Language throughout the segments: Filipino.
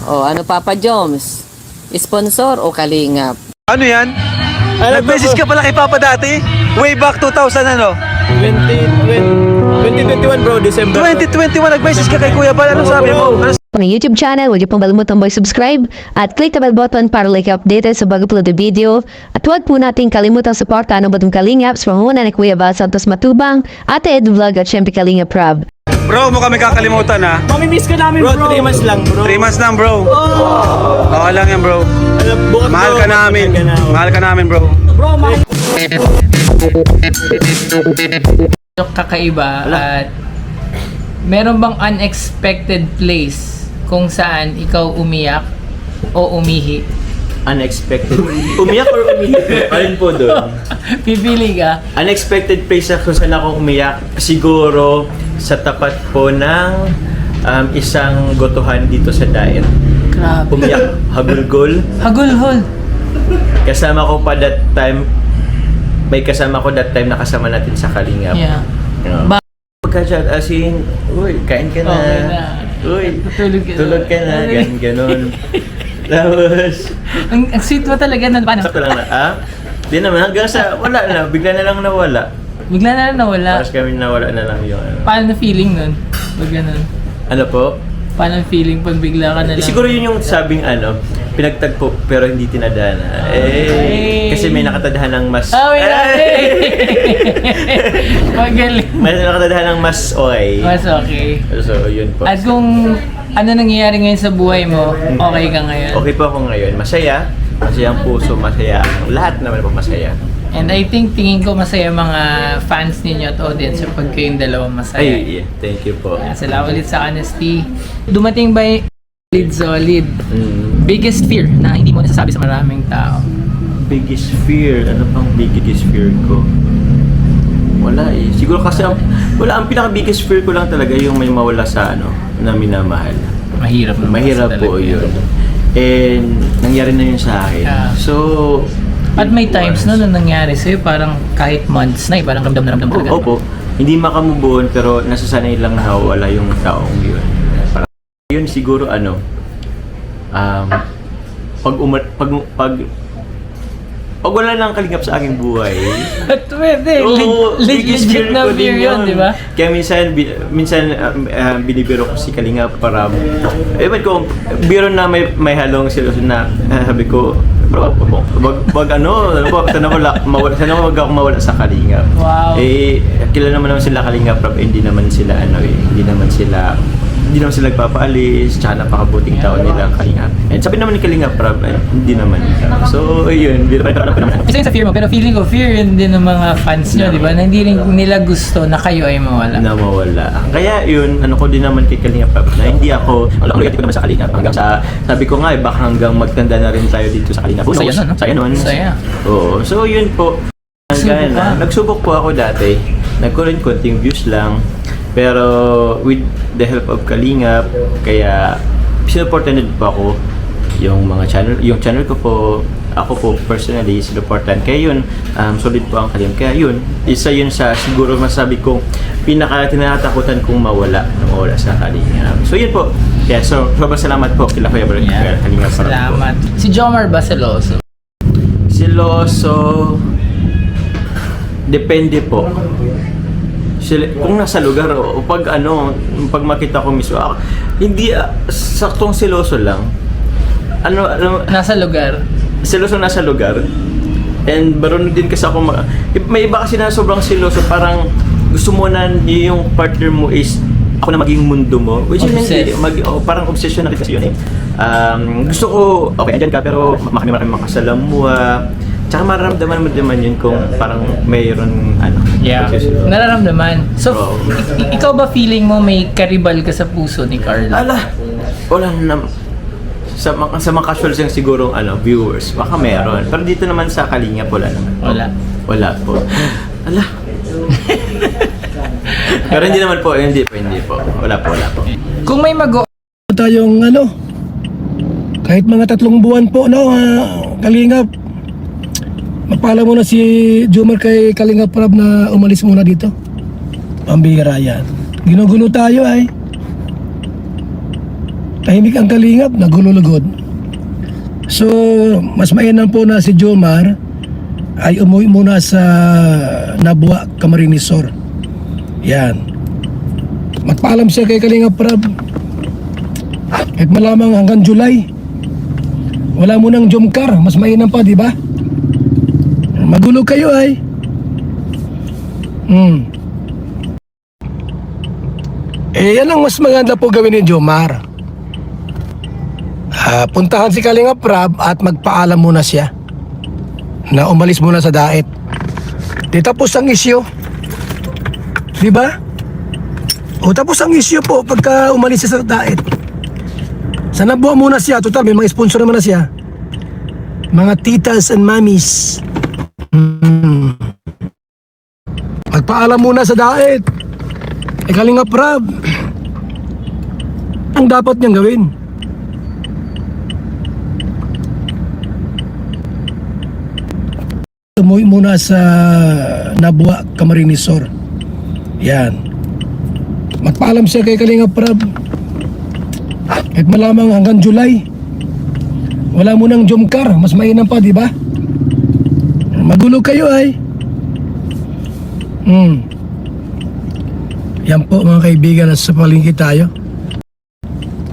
O, ano Papa Joms? Sponsor o kalingap? Ano yan? Nag-message ka pala kay Papa dati? Way back 2000 ano? 2021 bro, December. 2021 nag-message ka kay Kuya Bal. Ano sabi mo? Ano Ang YouTube channel, huwag niyo pong kalimutan mag-subscribe at click the bell button para like updated sa bago upload na video. At huwag po natin kalimutan suportahan ang Batong Kalingaps from Muna ni Kuya Bal Santos Matubang, Ate Ed Vlog at syempre Kalingap Rob. Bro, mo kami kakalimutan ha. Mamimiss ka namin bro. 3 months lang bro. 3 months lang bro. Okay lang yan bro. Mahal ka namin. Mahal ka namin bro. Kakaiba at meron bang unexpected place kung saan ikaw umiyak o umihi? Unexpected. Umiyak or umihi? Alin po doon? Pipili ka? Unexpected place kung saan ako umiyak, siguro sa tapat po ng isang gotohan dito sa Daet. Grabe. Umiyak, hagulgol. Hagulhol. Kasama ko pa that time, may kasama ko that time na kasama natin sa Kalingap. Yeah. Pagka-chat, as in, uy, kain ka na. Okay na. Uy, Tulog ka na. Ganon. Tapos, ang sweet mo talaga nun. Paano? sakto lang na, di naman, hanggang sa, wala na, bigla na lang nawala. Bigla na lang nawala. Tapos kami nawala na lang yung ano. Paano feeling nun? Pag ganun. Ano po? Paano feeling pag bigla ka na lang? Siguro yun yung sabing pinagtagpo pero hindi tinadhana. Kasi may nakatadhan ng mas... Wait lang. Magaling. May nakatadhan ng mas okay. Mas okay. So, yun po. At kung ano nangyayari ngayon sa buhay mo, okay ka ngayon. Okay po ako ngayon. Masaya. Masaya ang puso, masaya. Lahat naman po masaya. And I think, tingin ko masaya mga fans ninyo at audience pag kayong dalawang masaya. Ay, yeah. Thank you po. Salamat ulit sa honesty. Dumating ba yung solid? Mm. Biggest fear na hindi mo nasasabi sa maraming tao? Biggest fear? Ano pang biggest fear ko? Wala eh. Siguro kasi ang pinaka-biggest fear ko lang talaga yung may mawala sa na minamahal. Mahirap naman. Mahirap po yun. And nangyari na yun sa akin. Yeah. So, At may times na nangyari sa'yo, parang kahit months na, parang ramdam na ramdam talaga. opo, hindi makamubuon pero nasasanay lang na wala yung taong yun. Parang, yun siguro pag wala nang kalingap sa aking buhay. At pwede, Oo, biggest legit na ko din fear yun, di ba? Kaya minsan binibiro ko si Kalingap para ewan ko, biro na may halong seryoso na sabi ko, bro, wag sana wag ako mawala sa Kalingap. Wow. Kilala naman sila Kalingap, hindi naman sila hindi naman sila nagpapaalis, tsaka napakabuting tao nila ang Kalingap. And sabi naman ni Kalingap, hindi naman. So, yun. Isa yun sa fear mo, pero feeling ko fear yun din ng mga fans nyo, di ba? Na hindi rin nila gusto na kayo ay mawala. Na mawala. Kaya yun, ko din naman kay Kalingap na hindi ako, ko naman sa Kalingap. Hanggang sa, sabi ko nga, baka hanggang magtanda na rin tayo dito sa Kalingap. Saya nun, no? Saya nun. Saya. Oo. So, yun po. Nagsubok po ako dati. Nagkaroon konting views lang. Pero with the help of Kalingap, kaya sinuportan din po ako yung channel ko po, ako po personally sinuportan. Kaya yun, solid po ang Kalingap. Kaya yun, isa yun sa siguro masabi kong tinatakutan kong mawala sa Kalingap. So yun po. Yeah, so sobrang salamat po kila Kuya Bal, Kalingap. Salamat. Si Jomar ba seloso? Seloso, depende po. Kung nasa lugar o pag makita ko mismo, hindi saktong seloso lang. Nasa lugar. Seloso nasa lugar. And baron din kasi ako may iba kasi na sobrang seloso, parang gusto mo na yung partner mo is ako na maging mundo mo, which is hindi parang obsession na kasi yun eh. Gusto ko andyan ka pero marami makasalamuha. Tsaka mararamdaman mo naman yun kung parang mayroon Yeah, nararamdaman. So, ikaw ba feeling mo may karibal ka sa puso ni Carla? Wala na. Sa mga casual siyang sigurong viewers, baka meron. Pero dito naman sa Kalingap, wala naman. Wala po. Pero hindi naman po, hindi po. Wala po. Kung may tayong kahit mga 3 buwan po Kalingap, magpaalam muna si Jomar kay Kalingap Rob na umalis muna dito. Pambihira yan. Ginugulo tayo ay. tahimik ang kalingap, nagululugod. So, mas mainam po na si Jomar ay umuwi muna sa Nabua, Camarines Sur. Yan. Magpaalam siya kay Kalingap Prab. Kahit malamang hanggang July. Wala mo nang Jomcar, mas mainam pa, di ba? Magulo kayo ay. Yan ang mas maganda po gawin ni Jomar. Puntahan si Kalingap Prab at magpaalam muna siya na umalis muna sa daet. Di tapos ang isyo. Di ba? O tapos ang isyo po pagka umalis siya sa daet. Sana buha muna siya. Total, may mga sponsor naman na siya. Mga titas and mamis. Magpaalam muna sa daet. Kalingap Prab, ang dapat niyang gawin. Umuwi muna sa Nabua, Camarines Sur. Yan. Magpaalam siya kay Kalingap Prab. Kahit malamang hanggang July. Wala mo nang Jomcar, mas mainam pa, di ba? Magulo kayo ay. Yan po mga kaibigan, nasa palengke tayo.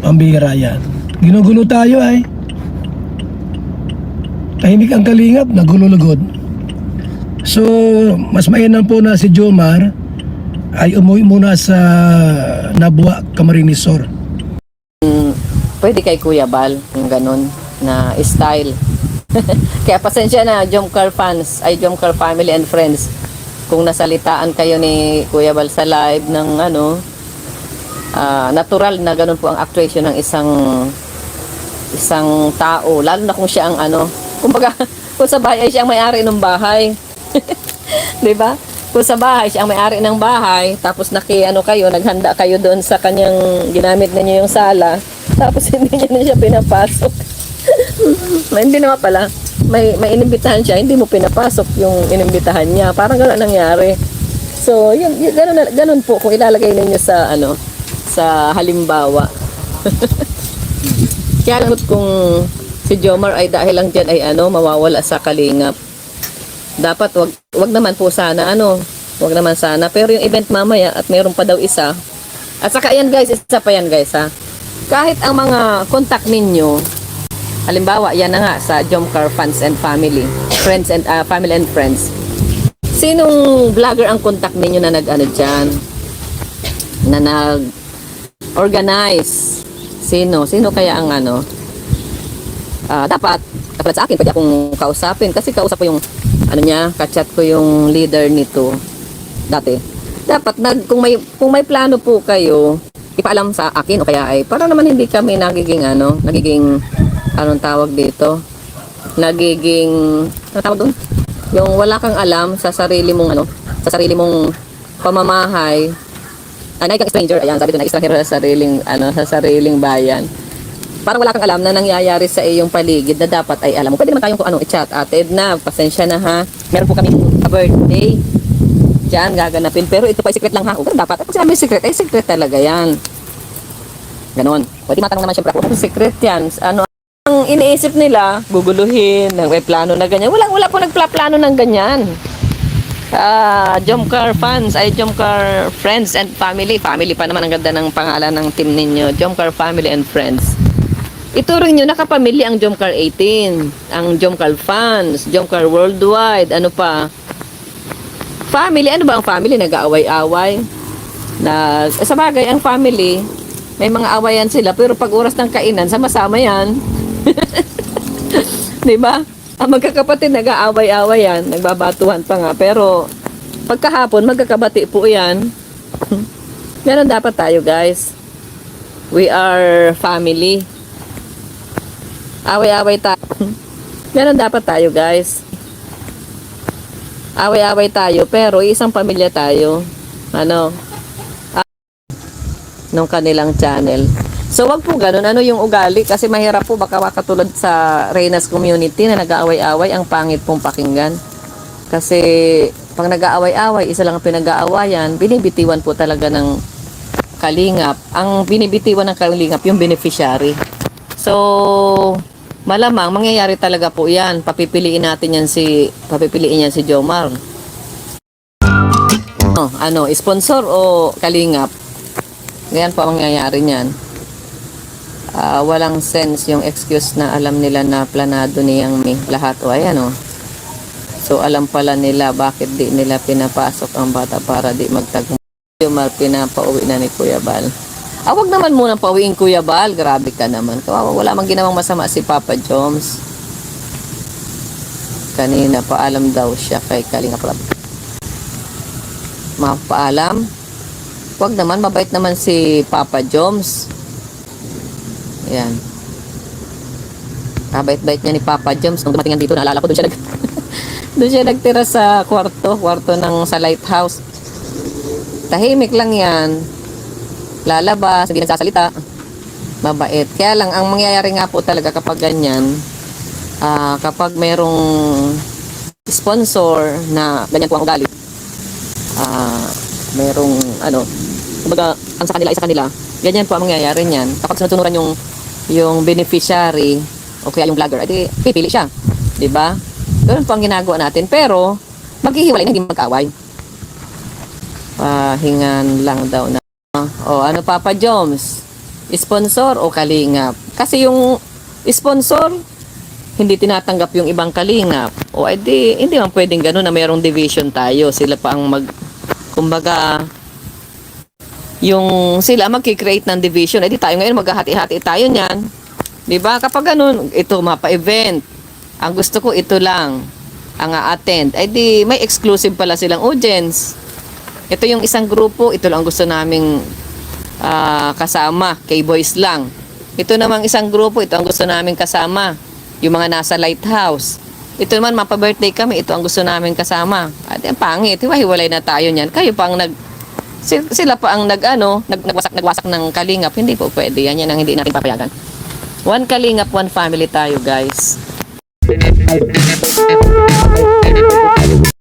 Pambihira yan. Ginugulo tayo ay. Tahimik ang kalingap, nagululugod. So, mas mainam po na si Jomar ay umuwi muna sa Nabua, Camarines Sur. Pwede kay Kuya Bal, yung ganun na style. Kaya pasensya na, Jomcar fans, ay Jomcar family and friends. Kung nasalitaan kayo ni Kuya Bal sa live ng natural na ganun po ang actuation ng isang tao, lalo na kung siya ang kumbaga, kung sa bahay ay siya ang may-ari ng bahay. 'Di ba? Kung sa bahay siya ang may-ari ng bahay, tapos naghanda kayo doon sa kanyang ginamit ninyo yung sala, tapos hindi niya na siya pinapasok. Hindi naman pala. May inimbitahan siya, hindi mo pinapasok yung inimbitahan niya. Parang gano'n nangyari. So, yun ganun po kung ilalagay ninyo sa sa halimbawa. Kaya lang kung si Jomar ay dahil lang diyan ay mawawala sa kalingap. Dapat wag naman po sana wag naman sana, pero yung event mamaya at mayroon pa daw isa. At saka yan guys, isa pa yan guys ha. Kahit ang mga contact ninyo, halimbawa, yan na nga sa Jomcar fans and family, friends and family and friends. Sinong vlogger ang contact ninyo na dyan? Na nag-organize? Sino kaya ang dapat sa akin, pwede akong kausapin. Kasi kausap ko yung, kachat ko yung leader nito dati. Dapat, kung may plano po kayo, ipaalam sa akin o kaya ay, para naman hindi kami nagiging anong tawag dito? Nagiging, ano tawag doon? Yung wala kang alam sa sarili mong pamamahay. Ay kang stranger, ayan, sabi doon na stranger sa sariling bayan. Parang wala kang alam na nangyayari sa iyong paligid na dapat ay alam mo. Pwede naman tayong i-chat. Ate Edna, pasensya na ha. Meron po kami birthday. Diyan, gaganapin. Pero ito pa secret lang ha. Pero dapat, pag sinabi secret, ay secret talaga yan. Ganon. Pwede matanong naman siyempre ako, secret yan. Ang iniisip nila, guguluhin, may plano na ganyan. Wala po nagplano ng ganyan. Jomcar fans, ay Jomcar friends and family. Family pa naman, ang ganda ng pangalan ng team ninyo. Jomcar family and friends. Ituring nyo, nakapamilya ang Jomcar 18, ang Jomcar fans, Jomcar worldwide, ano pa? Family, ano ba ang family? Nag-aaway-away. Sa bagay, ang family, may mga awayan sila, pero pag oras ng kainan, sama-sama yan. Diba? Ang magkakapatid, nag-aaway-away yan, nagbabatuhan pa nga, pero pagkahapon, magkakabati po yan. Meron dapat tayo, guys. We are family. Away-away tayo. Meron dapat tayo, guys. Away-away tayo, pero isang pamilya tayo. Nung kanilang channel. So, wag po ganun. Ano yung ugali? Kasi mahirap po, baka makatulad sa Reyna's community na nag-aaway-away, ang pangit pong pakinggan. Kasi, pag nag-aaway-away, isa lang ang pinag-aawayan, binibitiwan po talaga ng kalingap, ang binibitiwan ng kalingap yung beneficiary. So, malamang mangyayari talaga po 'yan. Papipiliin yan si Jomar. Sponsor o kalingap? Ganyan po ang mangyayari niyan. Walang sense yung excuse na alam nila na planado niyang lahat. O ayan o. So alam pala nila bakit di nila pinapasok ang bata para di magtagmo. Jomar pinapauwi na ni Kuya Bal. Wag naman muna pauwiin Kuya Bal. Grabe ka naman. Kawawa, wala mang ginawang masama si Papa Joms. Kanina paalam daw siya kay Kalinga Prab. Mapaalam? Wag naman, mabait naman si Papa Joms. Ayan. Kabait-bait niya ni Papa Joms. Nung dumating dito, naalala ko, doon siya nagtira sa kwarto ng sa lighthouse. Tahimik lang yan. Lalabas, hindi nagsasalita. Mabait. Kaya lang, ang mangyayari nga po talaga kapag ganyan, kapag mayroong sponsor na ganyan po ang ugali, mayroong kumbaga, ang sa kanila ay sa kanila, ganyan po ang mangyayari niyan. Kapag sinutunuran yung beneficiary o kaya yung vlogger, edi pipili siya. Diba? Ganun po ang ginagawa natin. Pero, maghihiwalay na, hindi mag-away. Hingan lang daw na. Papa Joms? Sponsor o kalingap? Kasi yung sponsor, hindi tinatanggap yung ibang kalingap. O edi, hindi man pwedeng gano'n na mayroong division tayo. Sila pa ang kumbaga, yung sila magki-create ng division. Edi tayo ngayon, maghahati-hati tayo niyan. Diba? Kapag ganun, ito mapa-event. Ang gusto ko, ito lang ang a-attend. Edi, may exclusive pala silang audience. Ito yung isang grupo, ito lang gusto naming kasama, K-Boys lang. Ito namang isang grupo, ito ang gusto naming kasama, yung mga nasa lighthouse. Ito naman, mapa-birthday kami, ito ang gusto naming kasama. At yung pangit, hiwalay na tayo niyan. Kayo pang sila pa ang nagwasak ng kalingap. Hindi po pwede. Yan ang hindi natin papayagan. One kalingap, one family tayo, guys.